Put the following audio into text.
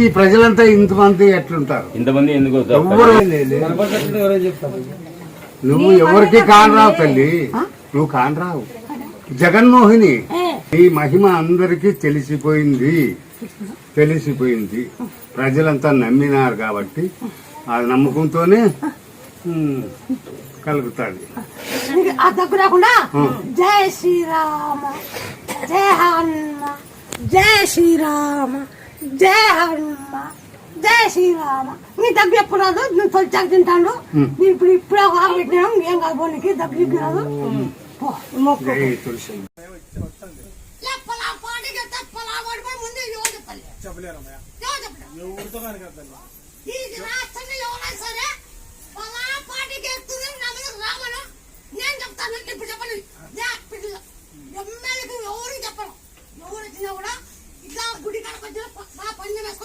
ఈ ప్రజలంతా ఇంతమంది ఎట్లుంటారు? ఇంతమంది ఎందుకు నువ్వు ఎవరికి కానరావు తల్లి, నువ్వు కానరావు. జగన్మోహిని ఈ మహిమ అందరికీ తెలిసిపోయింది. ప్రజలంతా నమ్మినారు కాబట్టి ఆ నమ్మకంతోనే కలుగుతాది. దగ్గు రాకుండా జై శ్రీరామ, జై హనుమ, జై శ్రీరామ, జై హనుమ, జై శ్రీరామ. నీ దగ్గర ఎప్పుడు రాదు, నువ్వు తొలిచాక తింటాడు. నేను ఇప్పుడు పెట్టినాం, ఏం కాదు నీకు దగ్గర రాదు. నేను చెప్తాను ఇప్పుడు చెప్పండి. ఎమ్మెల్యేకి ఎవరికి చెప్పను. ఎవరు వచ్చినా కూడా ఇట్లా గుడి కాడకు వచ్చిన పని వేసుకొని